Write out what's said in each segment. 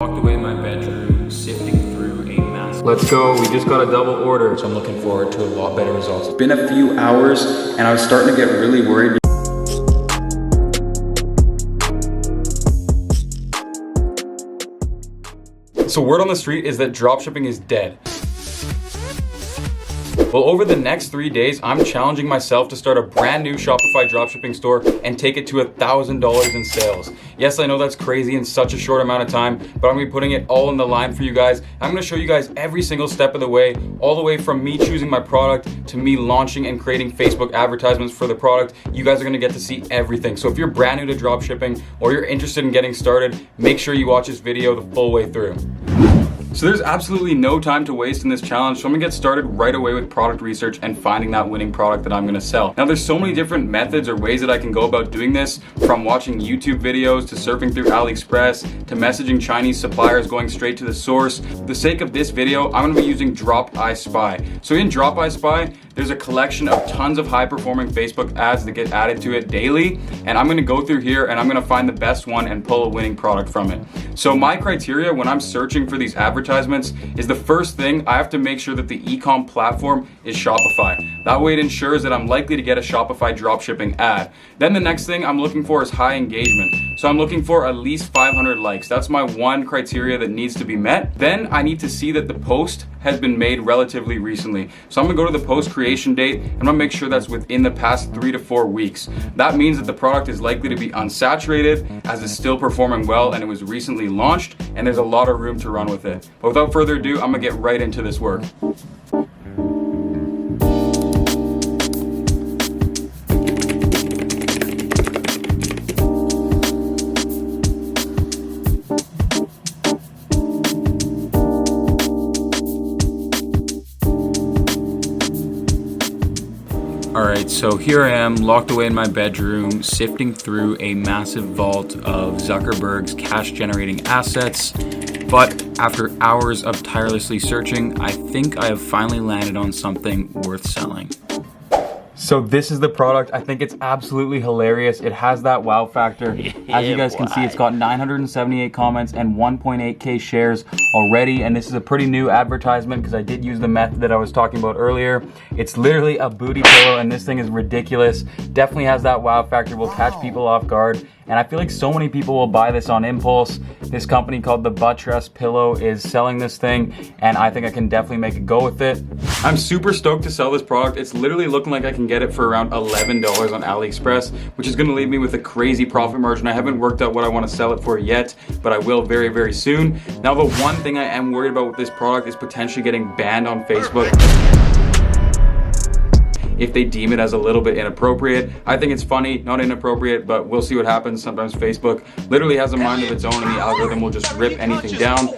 Walked away in my bedroom, sifting through a massive... Let's go, we just got a double order. So I'm looking forward to a lot better results. It's been a few hours and I was starting to get really worried. So word on the street is that dropshipping is dead. Well, over the next 3 days, I'm challenging myself to start a brand new Shopify dropshipping store and take it to $1,000 in sales. Yes, I know that's crazy in such a short amount of time, but I'm gonna be putting it all on the line for you guys. I'm gonna show you guys every single step of the way, all the way from me choosing my product to me launching and creating Facebook advertisements for the product. You guys are gonna get to see everything. So if you're brand new to dropshipping or you're interested in getting started, make sure you watch this video the full way through. So there's absolutely no time to waste in this challenge, so I'm gonna get started right away with product research and finding that winning product that I'm gonna sell. Now there's so many different methods or ways that I can go about doing this, from watching YouTube videos to surfing through AliExpress to messaging Chinese suppliers going straight to the source. For the sake of this video, I'm gonna be using Drop I Spy. So in Drop I Spy, there's a collection of tons of high performing Facebook ads that get added to it daily, and I'm gonna go through here and I'm gonna find the best one and pull a winning product from it. So my criteria when I'm searching for these advertisements is, the first thing, I have to make sure that the Ecom platform is Shopify. That way it ensures that I'm likely to get a Shopify dropshipping ad. Then the next thing I'm looking for is high engagement. So I'm looking for at least 500 likes. That's my one criteria that needs to be met. Then I need to see that the post has been made relatively recently. So I'm gonna go to the post creation date and I'm gonna make sure that's within the past 3 to 4 weeks. That means that the product is likely to be unsaturated, as it's still performing well and it was recently launched, and there's a lot of room to run with it. But without further ado, I'm gonna get right into this work. Alright, so here I am, locked away in my bedroom, sifting through a massive vault of Zuckerberg's cash generating assets. But after hours of tirelessly searching, I think I have finally landed on something worth selling. So this is the product. I think it's absolutely hilarious. It has that wow factor. As you guys can see, it's got 978 comments and 1.8K shares already. And this is a pretty new advertisement because I did use the method that I was talking about earlier. It's literally a booty pillow and this thing is ridiculous. Definitely has that wow factor, will catch people off guard. And I feel like so many people will buy this on impulse. This company called the Buttress Pillow is selling this thing, and I think I can definitely make a go with it. I'm super stoked to sell this product. It's literally looking like I can get it for around $11 on AliExpress, which is gonna leave me with a crazy profit margin. I haven't worked out what I wanna sell it for yet, but I will very, very soon. Now, the one thing I am worried about with this product is potentially getting banned on Facebook if they deem it as a little bit inappropriate. I think it's funny, not inappropriate, but we'll see what happens. Sometimes Facebook literally has a mind of its own and the algorithm will just rip anything down.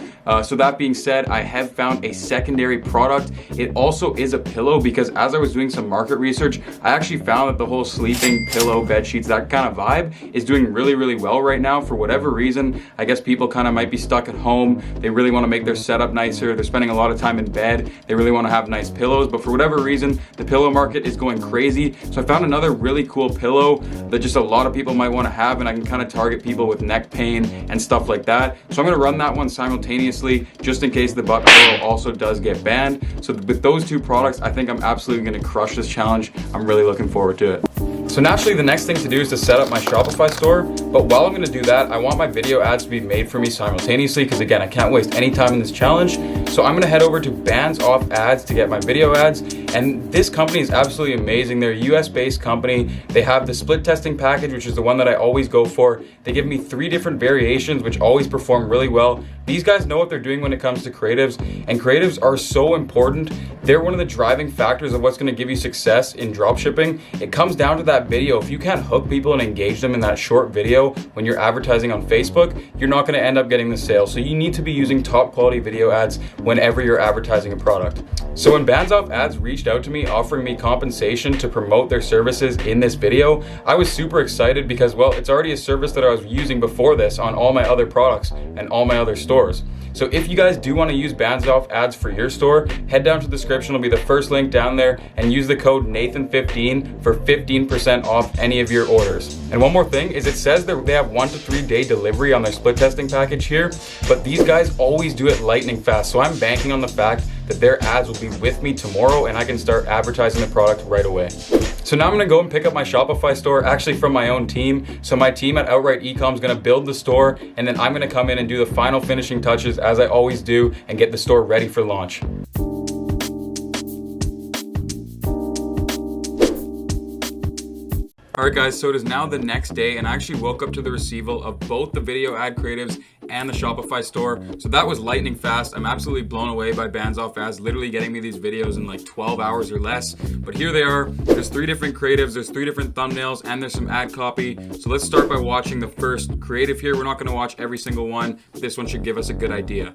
So that being said, I have found a secondary product. It also is a pillow, because as I was doing some market research, I actually found that the whole sleeping pillow, bed sheets, that kind of vibe is doing really, really well right now. For whatever reason, I guess people kind of might be stuck at home. They really want to make their setup nicer. They're spending a lot of time in bed. They really want to have nice pillows, but for whatever reason, the pillow market is going crazy. So I found another really cool pillow that just a lot of people might want to have, and I can kind of target people with neck pain and stuff like that. So I'm going to run that one simultaneously, just in case the butt pillow also does get banned. So with those two products, I think I'm absolutely going to crush this challenge. I'm really looking forward to it. So naturally, the next thing to do is to set up my Shopify store. But while I'm going to do that, I want my video ads to be made for me simultaneously, because again, I can't waste any time in this challenge. So I'm going to head over to Bands Off Ads to get my video ads. And this company is absolutely amazing. They're a US based company. They have the split testing package, which is the one that I always go for. They give me 3 different variations, which always perform really well. These guys know what they're doing when it comes to creatives, and creatives are so important. They're one of the driving factors of what's going to give you success in dropshipping. It comes down to that video. If you can't hook people and engage them in that short video when you're advertising on Facebook, you're not going to end up getting the sale. So you need to be using top quality video ads whenever you're advertising a product. So when Bands Off Ads reached reached out to me offering me compensation to promote their services in this video, I was super excited because, well, it's already a service that I was using before this on all my other products and all my other stores. So if you guys do want to use Bands Off ads for your store, head down to the description. It'll be the first link down there, and use the code Nathan15 for 15% off any of your orders. And one more thing is, it says that they have 1 to 3 day delivery on their split testing package here, but these guys always do it lightning fast. So I'm banking on the fact that their ads will be with me tomorrow and I can start advertising the product right away. So now I'm gonna go and pick up my Shopify store, actually from my own team. So my team at Outright Ecom is gonna build the store, and then I'm gonna come in and do the final finishing touches as I always do and get the store ready for launch. Alright guys, so it is now the next day and I actually woke up to the receival of both the video ad creatives and the Shopify store. So that was lightning fast. I'm absolutely blown away by Bands Off ads, literally getting me these videos in like 12 hours or less. But here they are. There's 3 different creatives, there's 3 different thumbnails, and there's some ad copy. So let's start by watching the first creative here. We're not gonna watch every single one. This one should give us a good idea.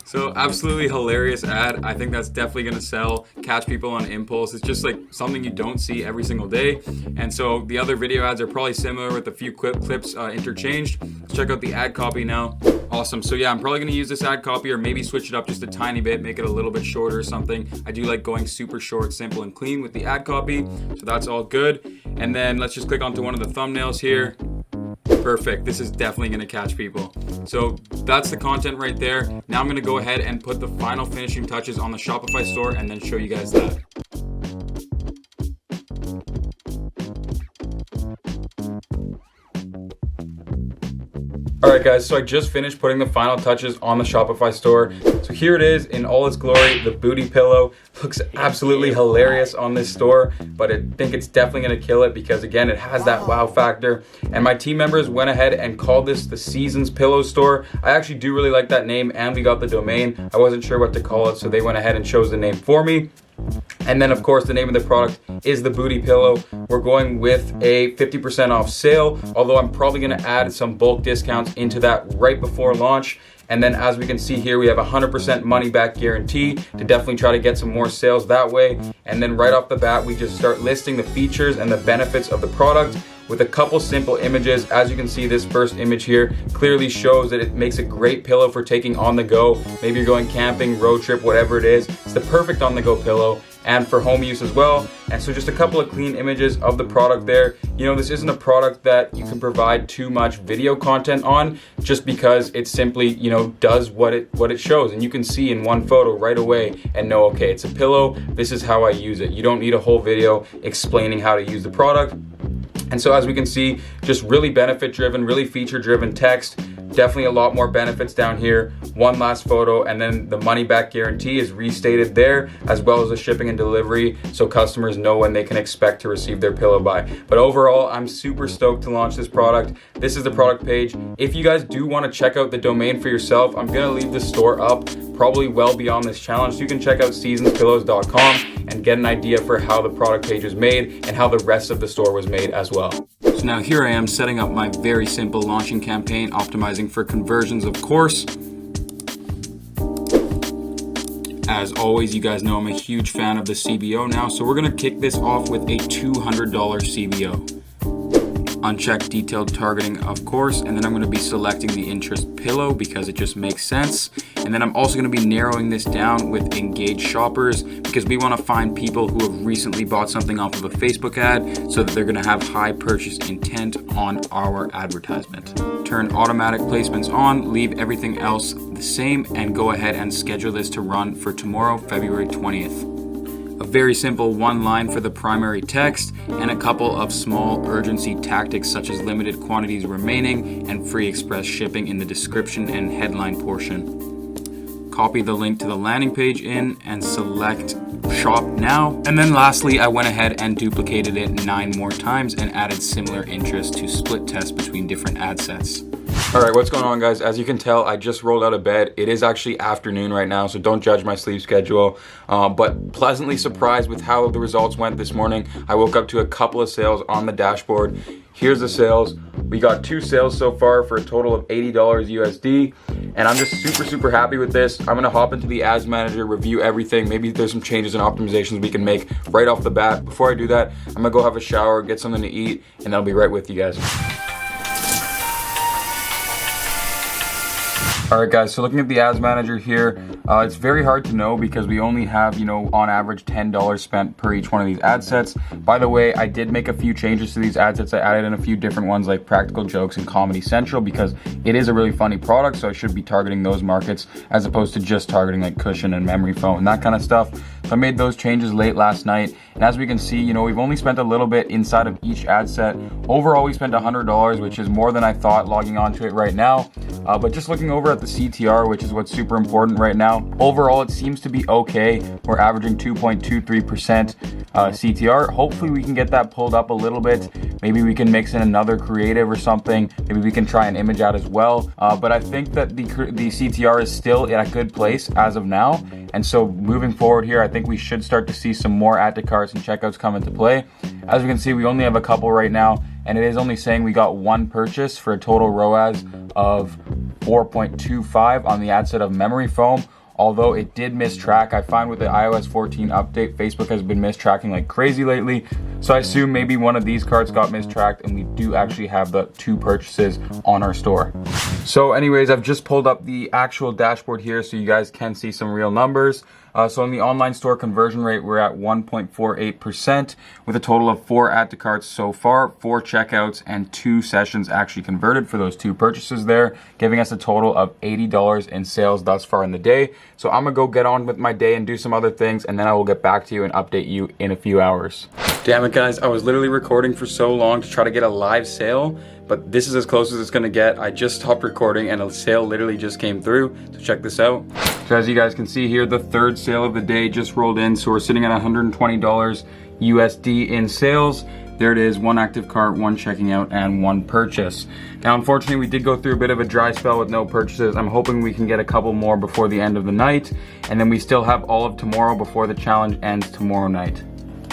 So absolutely hilarious ad. I think that's definitely gonna sell, catch people on impulse. It's just like something you don't see every single day. And so the other video ads are probably similar with a few clips interchanged. Let's check out the ad copy now. Awesome. So yeah, I'm probably gonna use this ad copy or maybe switch it up just a tiny bit, make it a little bit shorter or something. I do like going super short, simple, and clean with the ad copy. So that's all good. And then let's just click onto one of the thumbnails here. Perfect. This is definitely going to catch people. So that's the content right there. Now I'm going to go ahead and put the final finishing touches on the Shopify store and then show you guys that. Alright guys, so I just finished putting the final touches on the Shopify store. So here it is in all its glory, the booty pillow. Looks absolutely hilarious on this store, but I think it's definitely gonna kill it because again, it has that wow factor. And my team members went ahead and called this the Seasons Pillow Store. I actually do really like that name, and we got the domain. I wasn't sure what to call it, so they went ahead and chose the name for me. And then of course the name of the product is the booty pillow. We're going with a 50% off sale, although I'm probably gonna add some bulk discounts into that right before launch. And then as we can see here, we have a 100% money back guarantee to definitely try to get some more sales that way. And then right off the bat, we just start listing the features and the benefits of the product with a couple simple images. As you can see, this first image here clearly shows that it makes a great pillow for taking on the go. Maybe you're going camping, road trip, whatever it is. It's the perfect on the go pillow, and for home use as well. And so just a couple of clean images of the product there. You know, this isn't a product that you can provide too much video content on, just because it simply, you know, does what it shows. And you can see in one photo right away and know, okay, it's a pillow, this is how I use it. You don't need a whole video explaining how to use the product. And so as we can see, just really benefit driven, really feature driven text. Definitely a lot more benefits down here. One last photo, and then the money back guarantee is restated there, as well as the shipping and delivery, so customers know when they can expect to receive their pillow by. But overall, I'm super stoked to launch this product. This is the product page. If you guys do want to check out the domain for yourself, I'm gonna leave the store up probably well beyond this challenge. So you can check out seasonspillows.com and get an idea for how the product page was made and how the rest of the store was made as well. So now here I am setting up my very simple launching campaign, optimizing for conversions, of course. As always, you guys know I'm a huge fan of the CBO now, so we're gonna kick this off with a $200 CBO. Unchecked detailed targeting, of course, and then I'm going to be selecting the interest pillow because it just makes sense. And then I'm also going to be narrowing this down with engaged shoppers because we want to find people who have recently bought something off of a Facebook ad so that they're going to have high purchase intent on our advertisement. Turn automatic placements on, leave everything else the same, and go ahead and schedule this to run for tomorrow, February 20th. A very simple one line for the primary text and a couple of small urgency tactics such as limited quantities remaining and free express shipping in the description and headline portion. copy the link to the landing page in and select shop now. And then lastly, I went ahead and duplicated it 9 more times and added similar interest to split test between different ad sets. All right, what's going on, guys? As you can tell, I just rolled out of bed. It is actually afternoon right now, so don't judge my sleep schedule. But pleasantly surprised with how the results went this morning. I woke up to a couple of sales on the dashboard. Here's the sales. We got 2 sales so far for a total of $80 USD. And I'm just super happy with this. I'm gonna hop into the ads manager, review everything. Maybe there's some changes and optimizations we can make right off the bat. Before I do that, I'm gonna go have a shower, get something to eat, and I'll be right with you guys. All right, guys, so looking at the ads manager here, it's very hard to know because we only have, on average $10 spent per each one of these ad sets. By the way, I did make a few changes to these ad sets. I added in a few different ones like Practical Jokes and Comedy Central because it is a really funny product, so I should be targeting those markets as opposed to just targeting like Cushion and Memory Foam and that kind of stuff. So I made those changes late last night. And as we can see, we've only spent a little bit inside of each ad set. Overall, we spent $100, which is more than I thought logging onto it right now. But just looking over at the CTR, which is what's super important right now, overall, it seems to be okay. We're averaging 2.23% CTR. Hopefully we can get that pulled up a little bit. Maybe we can mix in another creative or something. Maybe we can try an image ad as well. But I think that the CTR is still in a good place as of now. And so moving forward here, I think we should start to see some more add to carts and checkouts come into play. As we can see, we only have a couple right now, and it is only saying we got 1 purchase for a total ROAS of 4.25 on the ad set of Memory Foam. Although it did miss track, I find with the iOS 14 update, Facebook has been mistracking like crazy lately. So I assume maybe one of these carts got mistracked and we do actually have the 2 purchases on our store. So anyways, I've just pulled up the actual dashboard here so you guys can see some real numbers. So in the online store conversion rate, we're at 1.48% with a total of 4 add to carts so far, 4 checkouts, and 2 sessions actually converted for those 2 purchases there, giving us a total of $80 in sales thus far in the day. So I'm gonna go get on with my day and do some other things, and then I will get back to you and update you in a few hours. Damn it, guys, I was literally recording for so long to try to get a live sale, but this is as close as it's gonna get. I just stopped recording and a sale literally just came through. So check this out. So as you guys can see here, the 3rd sale of the day just rolled in. So we're sitting at $120 USD in sales. There it is, 1 active cart, 1 checking out, and 1 purchase. Now, unfortunately, we did go through a bit of a dry spell with no purchases. I'm hoping we can get a couple more before the end of the night. And then we still have all of tomorrow before the challenge ends tomorrow night.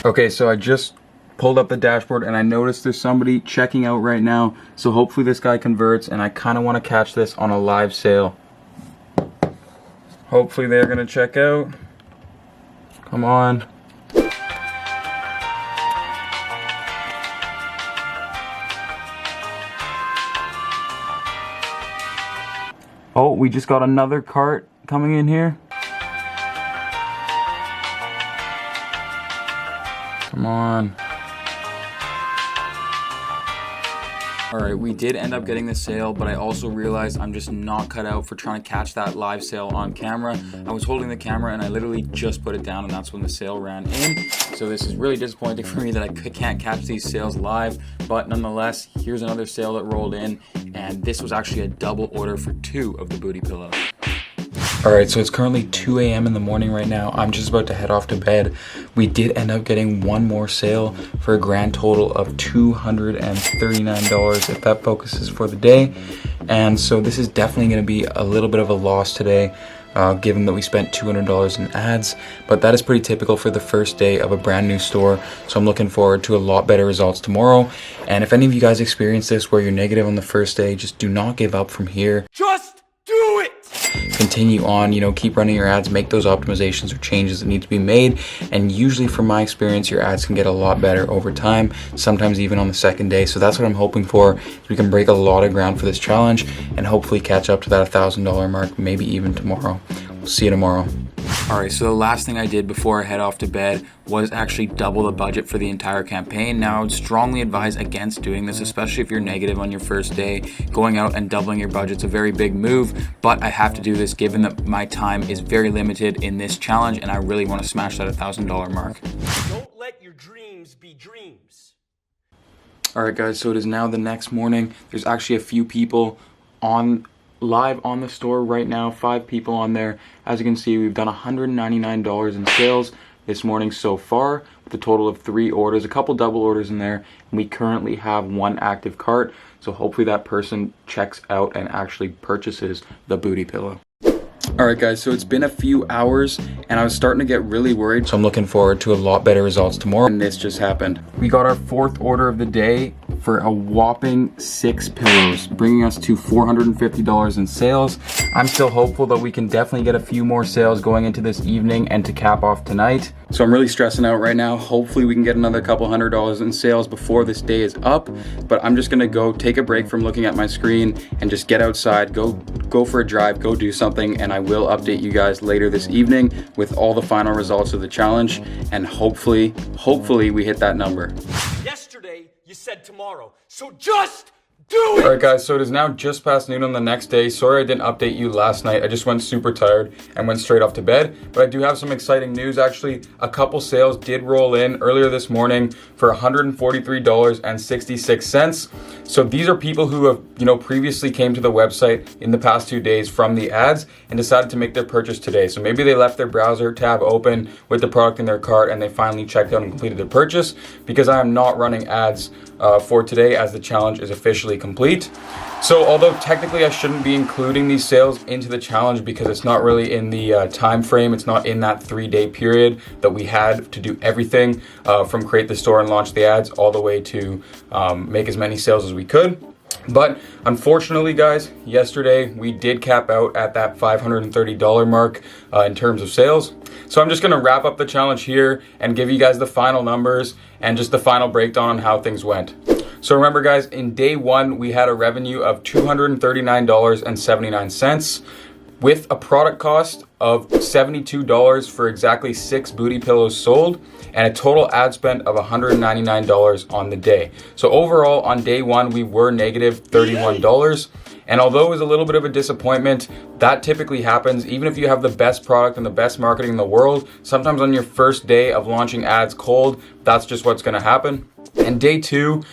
Okay, so I just pulled up the dashboard and I noticed there's somebody checking out right now. So hopefully this guy converts, and I kind of want to catch this on a live sale. Hopefully they're gonna check out. Come on. Oh, we just got another cart coming in here. Come on. All right, we did end up getting the sale, but I also realized I'm just not cut out for trying to catch that live sale on camera. I was holding the camera and I literally just put it down, and that's when the sale ran in. So this is really disappointing for me that I can't catch these sales live, but nonetheless, here's another sale that rolled in, and this was actually a double order for 2 of the booty pillows. All right, so it's currently 2 a.m. in the morning right now. I'm just about to head off to bed. We did end up getting 1 more sale for a grand total of $239 if that focuses for the day. And so this is definitely gonna be a little bit of a loss today, given that we spent $200 in ads, but that is pretty typical for the first day of a brand new store. So I'm looking forward to a lot better results tomorrow. And if any of you guys experience this where you're negative on the first day, just do not give up from here. Just do it! Continue on, keep running your ads, make those optimizations or changes that need to be made. And usually from my experience, your ads can get a lot better over time, sometimes even on the second day. So that's what I'm hoping for. We can break a lot of ground for this challenge and hopefully catch up to that $1,000 mark, maybe even tomorrow. We'll see you tomorrow. All right, so the last thing I did before I head off to bed was actually double the budget for the entire campaign. Now, I would strongly advise against doing this, especially if you're negative on your first day. Going out and doubling your budget's a very big move, but I have to do this given that my time is very limited in this challenge and I really want to smash that $1,000 mark. Don't let your dreams be dreams. All right, guys, so it is now the next morning. There's actually a few people on live on the store right now, 5 people on there. As you can see, we've done $199 in sales this morning so far, with a total of 3 orders, a couple double orders in there, and we currently have 1 active cart. So hopefully that person checks out and actually purchases the booty pillow. All right, guys, so it's been a few hours and I was starting to get really worried. So I'm looking forward to a lot better results tomorrow. And this just happened. We got our 4th order of the day for a whopping 6 pillows, bringing us to $450 in sales. I'm still hopeful that we can definitely get a few more sales going into this evening and to cap off tonight. So I'm really stressing out right now. Hopefully we can get another couple $100 in sales before this day is up. But I'm just gonna go take a break from looking at my screen and just get outside, go for a drive, go do something, and I will update you guys later this evening with all the final results of the challenge, and hopefully we hit that number. Yesterday, you said tomorrow. So just do it! Alright guys, so it is now just past noon on the next day. Sorry I didn't update you last night. I just went super tired and went straight off to bed. But I do have some exciting news. Actually, a couple sales did roll in earlier this morning for $143.66. So these are people who have, previously came to the website in the past 2 days from the ads and decided to make their purchase today. So maybe they left their browser tab open with the product in their cart and they finally checked out and completed their purchase, because I am not running ads for today as the challenge is officially complete. So although technically I shouldn't be including these sales into the challenge because it's not really in the time frame, it's not in that 3-day period that we had to do everything from create the store and launch the ads all the way to make as many sales as we could. But unfortunately, guys, yesterday we did cap out at that $530 mark in terms of sales. So I'm just going to wrap up the challenge here and give you guys the final numbers and just the final breakdown on how things went. So remember, guys, in day 1, we had a revenue of $239.79 with a product cost of $72 for exactly 6 booty pillows sold, and a total ad spend of $199 on the day. So overall, on day 1, we were negative $31. And although it was a little bit of a disappointment, that typically happens even if you have the best product and the best marketing in the world. Sometimes on your first day of launching ads cold, that's just what's gonna happen. And day 2,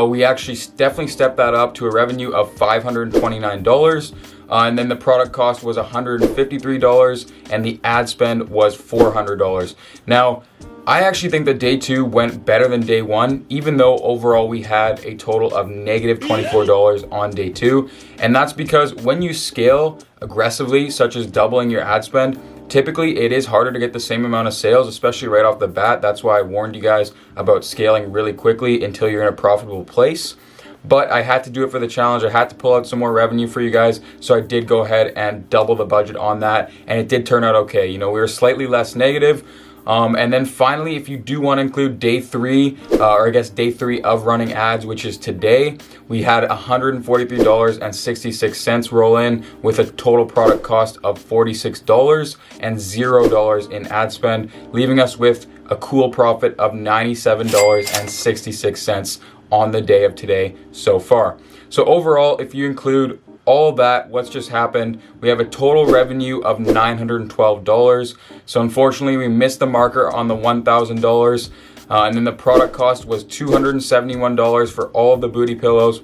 we actually definitely stepped that up to a revenue of $529. And then the product cost was $153 and the ad spend was $400. Now, I actually think that day 2 went better than day 1, even though overall we had a total of negative $24 on day 2. And that's because when you scale aggressively, such as doubling your ad spend, typically it is harder to get the same amount of sales, especially right off the bat. That's why I warned you guys about scaling really quickly until you're in a profitable place. But I had to do it for the challenge. I had to pull out some more revenue for you guys. So I did go ahead and double the budget on that. And it did turn out okay. We were slightly less negative. And then finally, if you do want to include day 3, or I guess day 3 of running ads, which is today, we had $143.66 roll in with a total product cost of $46 and $0 in ad spend, leaving us with a cool profit of $97.66 on the day of today so far. So overall, if you include all of that, what's just happened, we have a total revenue of $912. So unfortunately, we missed the marker on the $1,000. And then the product cost was $271 for all of the booty pillows.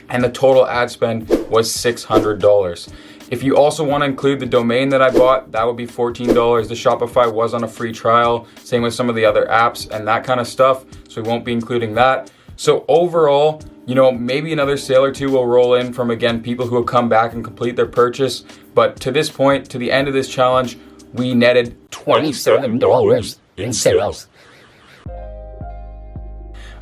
And the total ad spend was $600. If you also want to include the domain that I bought, that would be $14. The Shopify was on a free trial. Same with some of the other apps and that kind of stuff. So we won't be including that. So overall, maybe another sale or 2 will roll in from, again, people who will come back and complete their purchase. But to this point, to the end of this challenge, we netted $27 in sales.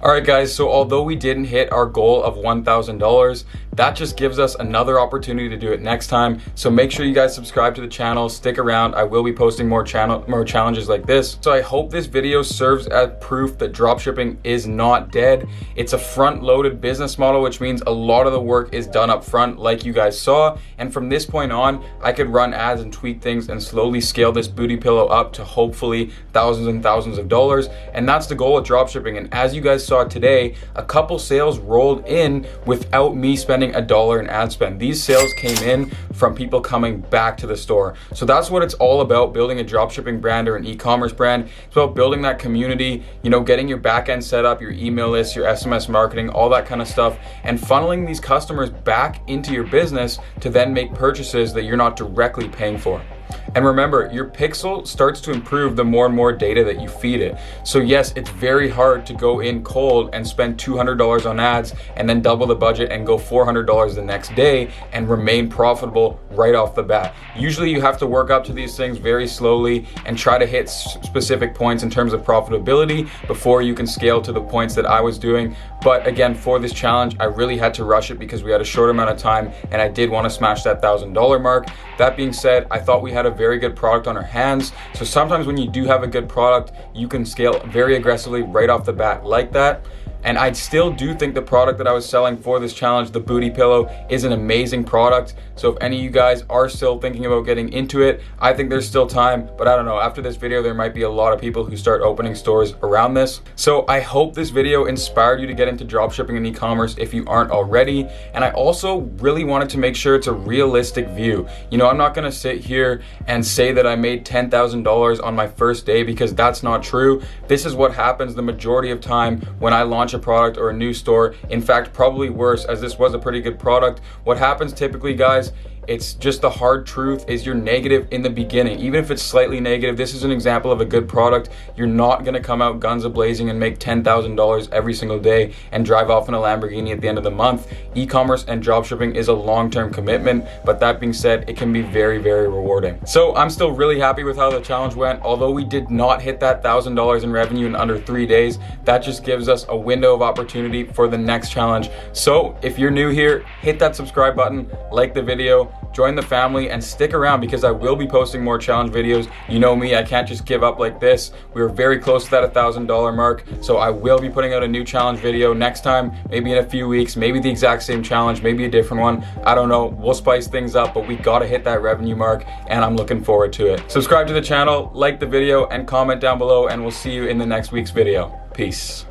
All right, guys, so although we didn't hit our goal of $1,000, that just gives us another opportunity to do it next time. So make sure you guys subscribe to the channel, stick around. I will be posting more challenges like this. So I hope this video serves as proof that dropshipping is not dead. It's a front-loaded business model, which means a lot of the work is done up front, like you guys saw. And from this point on, I could run ads and tweak things and slowly scale this booty pillow up to hopefully thousands and thousands of dollars. And that's the goal of dropshipping. And as you guys saw today, a couple sales rolled in without me spending spending $1 in ad spend. These sales came in from people coming back to the store. So that's what it's all about, building a dropshipping brand or an e-commerce brand. It's about building that community, getting your back end set up, your email list, your SMS marketing, all that kind of stuff, and funneling these customers back into your business to then make purchases that you're not directly paying for. And remember, your pixel starts to improve the more and more data that you feed it. So yes, it's very hard to go in cold and spend $200 on ads and then double the budget and go $400 the next day and remain profitable right off the bat. Usually you have to work up to these things very slowly and try to hit specific points in terms of profitability before you can scale to the points that I was doing. But again, for this challenge, I really had to rush it because we had a short amount of time and I did want to smash that $1,000 mark. That being said, I thought we had a very good product on our hands. So sometimes when you do have a good product, you can scale very aggressively right off the bat like that. And I still do think the product that I was selling for this challenge, the booty pillow, is an amazing product. So if any of you guys are still thinking about getting into it, I think there's still time, but I don't know, after this video, there might be a lot of people who start opening stores around this. So I hope this video inspired you to get into dropshipping and e-commerce if you aren't already. And I also really wanted to make sure it's a realistic view. I'm not gonna sit here and say that I made $10,000 on my first day because that's not true. This is what happens the majority of time when I launch a product or a new store. In fact, probably worse, as this was a pretty good product. What happens typically, guys, it's just the hard truth is you're negative in the beginning. Even if it's slightly negative, this is an example of a good product. You're not gonna come out guns a-blazing and make $10,000 every single day and drive off in a Lamborghini at the end of the month. E-commerce and dropshipping is a long-term commitment, but that being said, it can be very, very rewarding. So I'm still really happy with how the challenge went. Although we did not hit that $1,000 in revenue in under 3 days, that just gives us a window of opportunity for the next challenge. So if you're new here, hit that subscribe button, like the video, join the family, and stick around because I will be posting more challenge videos. You know me, I can't just give up like this. We were very close to that $1,000 mark, so I will be putting out a new challenge video next time, maybe in a few weeks, maybe the exact same challenge, maybe a different one. I don't know, we'll spice things up, but we gotta hit that revenue mark and I'm looking forward to it. Subscribe to the channel, like the video, and comment down below, and we'll see you in the next week's video. Peace.